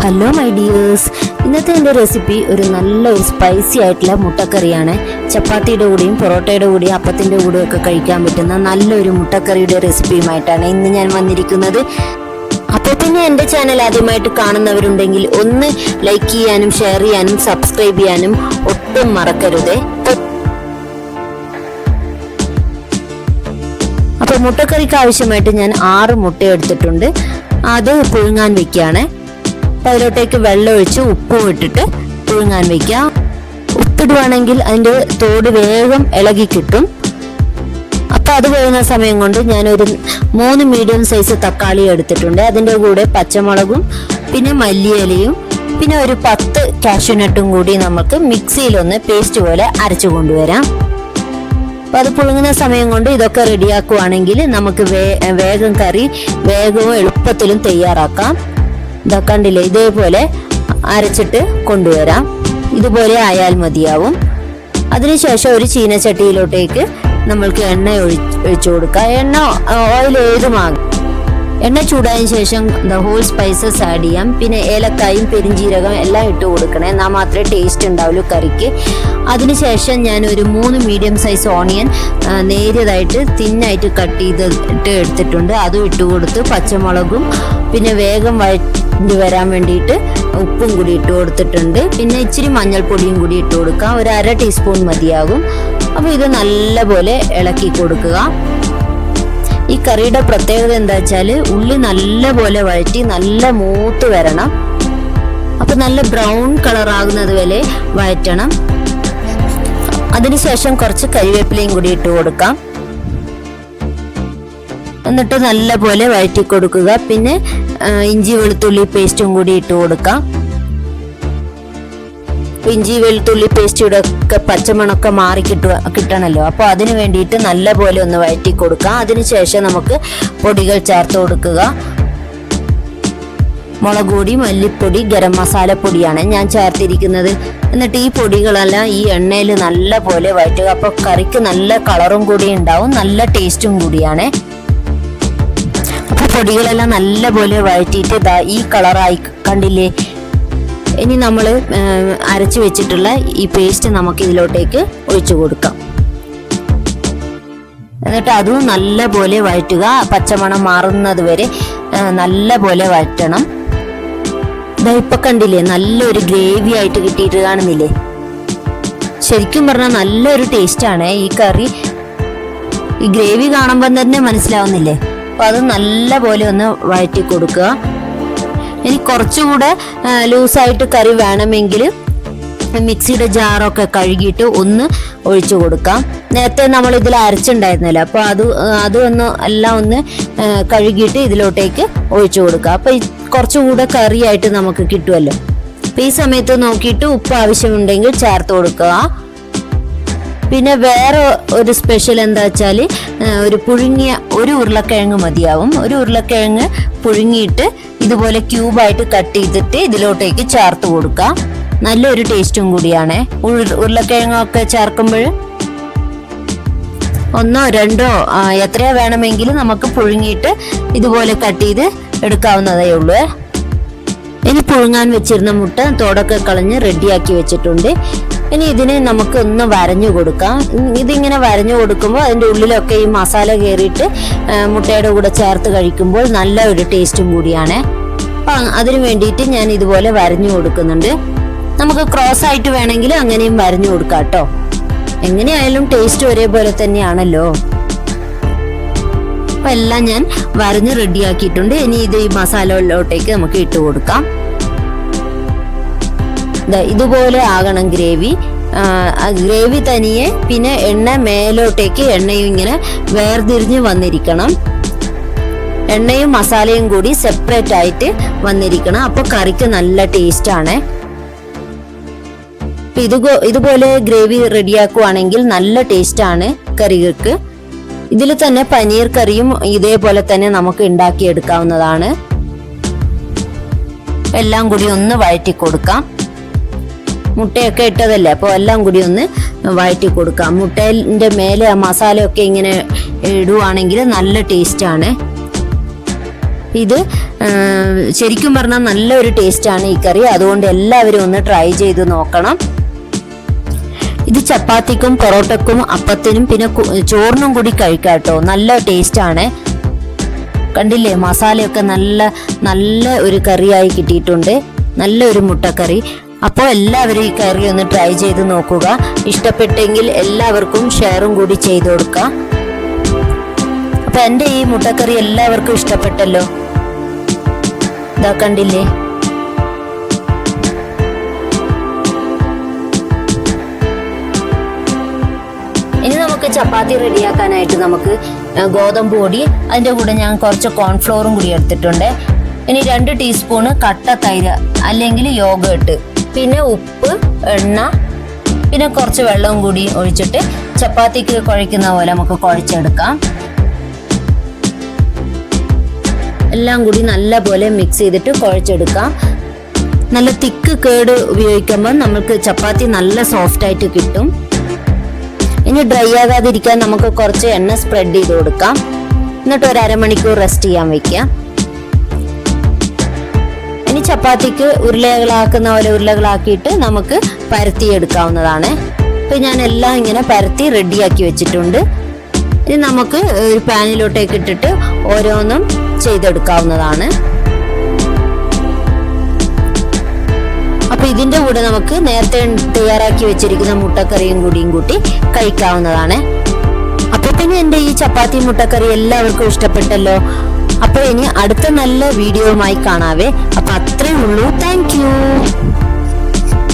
Hello my dears, ഇന്നത്തെ എൻ്റെ recipe ഒരു നല്ലൊരു സ്പൈസി ആയിട്ടുള്ള മുട്ടക്കറിയാണ്. ചപ്പാത്തിയുടെ കൂടെയും പൊറോട്ടയുടെ കൂടെയും അപ്പത്തിൻ്റെ കൂടെയും ഒക്കെ കഴിക്കാൻ പറ്റുന്ന നല്ലൊരു മുട്ടക്കറിയുടെ റെസിപ്പിയുമായിട്ടാണ് ഇന്ന് ഞാൻ വന്നിരിക്കുന്നത്. അപ്പോൾ പിന്നെ എൻ്റെ ചാനൽ ആദ്യമായിട്ട് കാണുന്നവരുണ്ടെങ്കിൽ ഒന്ന് ലൈക്ക് ചെയ്യാനും ഷെയർ ചെയ്യാനും സബ്സ്ക്രൈബ് ചെയ്യാനും ഒട്ടും മറക്കരുതേ. അപ്പോൾ മുട്ടക്കറിക്ക് ആവശ്യമായിട്ട് ഞാൻ 6 മുട്ട എടുത്തിട്ടുണ്ട്. അത് പുഴുങ്ങാൻ വെക്കുകയാണ്. അതിലോട്ടേക്ക് വെള്ളം ഒഴിച്ച് ഉപ്പും ഇട്ടിട്ട് പുഴുങ്ങാൻ വെക്കുക. ഉപ്പിടുവാണെങ്കിൽ അതിൻ്റെ തോട് വേഗം ഇളകി കിട്ടും. അപ്പം അത് വേകുന്ന സമയം കൊണ്ട് ഞാനൊരു 3 മീഡിയം സൈസ് തക്കാളി എടുത്തിട്ടുണ്ട്. അതിൻ്റെ കൂടെ പച്ചമുളകും പിന്നെ മല്ലിയിലയും പിന്നെ ഒരു 10 കാഷ്യൂനട്ടും കൂടി നമുക്ക് മിക്സിയിലൊന്ന് പേസ്റ്റ് പോലെ അരച്ചു കൊണ്ടുവരാം. അപ്പം അത് പുഴുങ്ങുന്ന സമയം കൊണ്ട് ഇതൊക്കെ റെഡിയാക്കുവാണെങ്കിൽ നമുക്ക് വേഗം കറി വേഗവും എളുപ്പത്തിലും തയ്യാറാക്കാം. ഇതൊക്കെ കണ്ടില്ലേ, ഇതേപോലെ അരച്ചിട്ട് കൊണ്ടുവരാം. ഇതുപോലെ ആയാൽ മതിയാവും. അതിനുശേഷം ഒരു ചീനച്ചട്ടിയിലോട്ടേക്ക് നമ്മൾക്ക് എണ്ണ ഒഴിച്ചു കൊടുക്കാം. ഓയിൽ ഏതുമാകും. എണ്ണ ചൂടായതിനു ശേഷം ഹോൾ സ്പൈസസ് ആഡ് ചെയ്യാം. പിന്നെ ഏലക്കായും പെരിഞ്ജീരകം എല്ലാം ഇട്ട് കൊടുക്കണേ, എന്നാൽ മാത്രമേ ടേസ്റ്റ് ഉണ്ടാവുള്ളൂ കറിക്ക്. അതിനുശേഷം ഞാൻ ഒരു 3 മീഡിയം സൈസ് ഓണിയൻ നേരിയതായിട്ട് തിന്നായിട്ട് കട്ട് ചെയ്തിട്ട് എടുത്തിട്ടുണ്ട്. അതും ഇട്ട് കൊടുത്ത് പച്ചമുളകും പിന്നെ വേഗം വഴറ്റി വരാൻ വേണ്ടിയിട്ട് ഉപ്പും കൂടി ഇട്ട് കൊടുത്തിട്ടുണ്ട്. പിന്നെ ഇച്ചിരി മഞ്ഞൾപ്പൊടിയും കൂടി ഇട്ട് കൊടുക്കാം. ഒരു 1/2 ടീസ്പൂൺ മതിയാകും. അപ്പോൾ ഇത് നല്ലപോലെ ഇളക്കി കൊടുക്കുക. ഈ കറിയുടെ പ്രത്യേകത എന്താ വെച്ചാൽ ഉള്ളി നല്ലപോലെ വഴറ്റി നല്ല മൂത്ത് വരണം. അപ്പൊ നല്ല ബ്രൗൺ കളർ ആകുന്നത് വരെ വഴറ്റണം. അതിനുശേഷം കുറച്ച് കരിവേപ്പിലയും കൂടി ഇട്ട് കൊടുക്കാം. എന്നിട്ട് നല്ലപോലെ വഴറ്റി കൊടുക്കുക. പിന്നെ ഇഞ്ചി വെളുത്തുള്ളി പേസ്റ്റും കൂടി ഇട്ട് കൊടുക്കാം. ഇഞ്ചി വെളുത്തുള്ളി പേസ്റ്റിയുടെ ഒക്കെ പച്ചമണമൊക്കെ മാറി കിട്ടണമല്ലോ. അപ്പോൾ അതിന് വേണ്ടിയിട്ട് നല്ലപോലെ ഒന്ന് വഴറ്റി കൊടുക്കാം. അതിനുശേഷം നമുക്ക് പൊടികൾ ചേർത്ത് കൊടുക്കുക. മുളക് പൊടി, മല്ലിപ്പൊടി, ഗരം മസാല പൊടിയാണ് ഞാൻ ചേർത്തിരിക്കുന്നത്. എന്നിട്ട് ഈ പൊടികളെല്ലാം ഈ എണ്ണയിൽ നല്ല പോലെ വഴറ്റുക. അപ്പോൾ കറിക്ക് നല്ല കളറും കൂടി ഉണ്ടാവും, നല്ല ടേസ്റ്റും കൂടിയാണ്. അപ്പോൾ പൊടികളെല്ലാം നല്ല പോലെ വഴറ്റിയിട്ട് ഈ കളറായി കണ്ടില്ലേ. ഇനി നമ്മൾ അരച്ചു വെച്ചിട്ടുള്ള ഈ പേസ്റ്റ് നമുക്ക് ഇതിലോട്ടേക്ക് ഒഴിച്ചു കൊടുക്കാം. എന്നിട്ട് അതും നല്ല പോലെ വഴറ്റുക. പച്ചമണം മാറുന്നത് വരെ നല്ല പോലെ വഴറ്റണം. ഇപ്പൊ കണ്ടില്ലേ, നല്ലൊരു ഗ്രേവി ആയിട്ട് കിട്ടിയിട്ട് കാണുന്നില്ലേ. ശരിക്കും പറഞ്ഞാൽ നല്ലൊരു ടേസ്റ്റാണ് ഈ കറി. ഈ ഗ്രേവി കാണുമ്പോൾ തന്നെ മനസ്സിലാവുന്നില്ലേ. അപ്പൊ അത് നല്ല പോലെ ഒന്ന് വഴറ്റി കൊടുക്കുക. ഇനി കുറച്ചുകൂടെ ലൂസായിട്ട് കറി വേണമെങ്കിൽ മിക്സിയുടെ ജാറൊക്കെ കഴുകിയിട്ട് ഒന്ന് ഒഴിച്ചു കൊടുക്കാം. നേരത്തെ നമ്മൾ ഇതിൽ അരച്ചുണ്ടായിരുന്നല്ലോ, അപ്പോൾ അതൊന്ന് എല്ലാം ഒന്ന് കഴുകിയിട്ട് ഇതിലോട്ടേക്ക് ഒഴിച്ചു കൊടുക്കുക. അപ്പോൾ കുറച്ചുകൂടെ കറിയായിട്ട് നമുക്ക് കിട്ടുമല്ലോ. അപ്പം ഈ സമയത്ത് നോക്കിയിട്ട് ഉപ്പ് ആവശ്യമുണ്ടെങ്കിൽ ചേർത്ത് കൊടുക്കുക. പിന്നെ വേറെ ഒരു സ്പെഷ്യൽ എന്താ വെച്ചാൽ പുഴുങ്ങിയ ഒരു ഉരുളക്കിഴങ്ങ് മതിയാവും. ഒരു ഉരുളക്കിഴങ്ങ് പുഴുങ്ങിയിട്ട് ഇതുപോലെ ക്യൂബായിട്ട് കട്ട് ചെയ്തിട്ട് ഇതിലോട്ടേക്ക് ചേർത്ത് കൊടുക്കാം. നല്ലൊരു ടേസ്റ്റും കൂടിയാണ്. ഉരുളക്കിഴങ്ങൊക്കെ ചേർക്കുമ്പോൾ 1 2 എത്രയോ വേണമെങ്കിലും നമുക്ക് പുഴുങ്ങിയിട്ട് ഇതുപോലെ കട്ട് ചെയ്ത് എടുക്കാവുന്നതേ ഉള്ളൂ. ഇനി പുഴുങ്ങാൻ വെച്ചിരുന്ന മുട്ട തോടൊക്കെ കളഞ്ഞ് റെഡിയാക്കി വെച്ചിട്ടുണ്ട്. ഇനി ഇതിനെ നമുക്ക് ഒന്ന് വരഞ്ഞു കൊടുക്കാം. ഇതിങ്ങനെ വരഞ്ഞു കൊടുക്കുമ്പോൾ അതിൻ്റെ ഉള്ളിലൊക്കെ ഈ മസാല കയറിയിട്ട് മുട്ടയുടെ കൂടെ ചേർത്ത് കഴിക്കുമ്പോൾ നല്ല ഒരു ടേസ്റ്റും കൂടിയാണ്. അപ്പം അതിന് വേണ്ടിയിട്ട് ഞാൻ ഇതുപോലെ വരഞ്ഞു കൊടുക്കുന്നുണ്ട്. നമുക്ക് ക്രോസ് ആയിട്ട് വേണമെങ്കിൽ അങ്ങനെയും വരഞ്ഞു കൊടുക്കാം കേട്ടോ. എങ്ങനെയായാലും ടേസ്റ്റ് ഒരേപോലെ തന്നെയാണല്ലോ. അപ്പം എല്ലാം ഞാൻ വരഞ്ഞ് റെഡിയാക്കിയിട്ടുണ്ട്. ഇനി ഇത് ഈ മസാലയിലോട്ടേക്ക് നമുക്ക് ഇട്ട് കൊടുക്കാം. ഇതുപോലെ ആകണം ഗ്രേവി. ഗ്രേവി തനിയെ പിന്നെ എണ്ണ മേലോട്ടേക്ക് എണ്ണയും ഇങ്ങനെ വേർതിരിഞ്ഞ് വന്നിരിക്കണം. എണ്ണയും മസാലയും കൂടി സെപ്പറേറ്റ് ആയിട്ട് വന്നിരിക്കണം. അപ്പോൾ കറിക്ക് നല്ല ടേസ്റ്റ് ആണ്. ഇതുപോലെ ഗ്രേവി റെഡിയാക്കുവാണെങ്കിൽ നല്ല ടേസ്റ്റ് ആണ് കറികൾക്ക്. ഇതിൽ തന്നെ പനീർ കറിയും ഇതേപോലെ തന്നെ നമുക്ക് ഉണ്ടാക്കിയെടുക്കാവുന്നതാണ്. എല്ലാം കൂടി ഒന്ന് വഴറ്റി കൊടുക്കാം. മുട്ടയൊക്കെ ഇട്ടതല്ലേ, അപ്പോൾ എല്ലാം കൂടി ഒന്ന് വഴറ്റി കൊടുക്കാം. മുട്ടേൻ്റെ മേലെ മസാലയൊക്കെ ഇങ്ങനെ ഇടുവാണെങ്കിൽ നല്ല ടേസ്റ്റാണ്. ഇത് ശരിക്കും പറഞ്ഞാൽ നല്ലൊരു ടേസ്റ്റാണ് ഈ കറി. അതുകൊണ്ട് എല്ലാവരും ഒന്ന് ട്രൈ ചെയ്ത് നോക്കണം. ഇത് ചപ്പാത്തിക്കും പൊറോട്ടക്കും അപ്പത്തിനും പിന്നെ ചോറിനും കൂടി കഴിക്കാം കേട്ടോ. നല്ല ടേസ്റ്റാണ്. കണ്ടില്ലേ, മസാലയൊക്കെ നല്ല ഒരു കറിയായി കിട്ടിയിട്ടുണ്ട്. നല്ലൊരു മുട്ടക്കറി. അപ്പോൾ എല്ലാവരും ഈ കറി ഒന്ന് ട്രൈ ചെയ്ത് നോക്കുക. ഇഷ്ടപ്പെട്ടെങ്കിൽ എല്ലാവർക്കും ഷെയറും കൂടി ചെയ്ത് കൊടുക്കുക. അപ്പൊ എൻ്റെ ഈ മുട്ടക്കറി എല്ലാവർക്കും ഇഷ്ടപ്പെട്ടല്ലോ. ഇതാ കണ്ടില്ലേ. ഇനി നമുക്ക് ചപ്പാത്തി റെഡിയാക്കാനായിട്ട് നമുക്ക് ഗോതമ്പ് പൊടി, അതിൻ്റെ കൂടെ ഞാൻ കുറച്ച് കോൺഫ്ലോറും കൂടി എടുത്തിട്ടുണ്ട്. ഇനി 2 ടീസ്പൂണ് കട്ട തൈര് അല്ലെങ്കിൽ യോഗേട്ട്, പിന്നെ ഉപ്പ്, എണ്ണ, പിന്നെ കുറച്ച് വെള്ളവും കൂടി ഒഴിച്ചിട്ട് ചപ്പാത്തിക്ക് കുഴയ്ക്കുന്ന പോലെ നമുക്ക് കുഴച്ചെടുക്കാം. എല്ലാം കൂടി നല്ലപോലെ മിക്സ് ചെയ്തിട്ട് കുഴച്ചെടുക്കാം. നല്ല തിക്ക് കേട് ഉപയോഗിക്കുമ്പോൾ നമുക്ക് ചപ്പാത്തി നല്ല സോഫ്റ്റ് ആയിട്ട് കിട്ടും. ഇനി ഡ്രൈ ആകാതിരിക്കാൻ നമുക്ക് കുറച്ച് എണ്ണ സ്പ്രെഡ് ചെയ്ത് കൊടുക്കാം. എന്നിട്ട് ഒരു അരമണിക്കൂർ റെസ്റ്റ് ചെയ്യാൻ വെക്കാം. ഇനി ചപ്പാത്തിക്ക് ഉരുളകളാക്കുന്ന പോലെ ഉരുളകളാക്കിയിട്ട് നമുക്ക് പരത്തിയെടുക്കാവുന്നതാണ്. ഇപ്പം ഞാൻ എല്ലാം ഇങ്ങനെ പരത്തി റെഡിയാക്കി വെച്ചിട്ടുണ്ട്. ഇനി നമുക്ക് ഒരു പാനിലോട്ടേക്ക് ഇട്ടിട്ട് ഓരോന്നും ചെയ്തെടുക്കാവുന്നതാണ്. അപ്പൊ ഇതിന്റെ കൂടെ നമുക്ക് നേരത്തെ തയ്യാറാക്കി വെച്ചിരിക്കുന്ന മുട്ടക്കറിയും കൂടിയും കൂട്ടി കഴിക്കാവുന്നതാണ്. അപ്പൊ പിന്നെ എൻ്റെ ഈ ചപ്പാത്തി മുട്ടക്കറി എല്ലാവർക്കും ഇഷ്ടപ്പെട്ടല്ലോ. അപ്പൊ ഇനി അടുത്ത നല്ല വീഡിയോയുമായി കാണാവേ. അപ്പൊ അത്രേ ഉള്ളൂ. Thank you.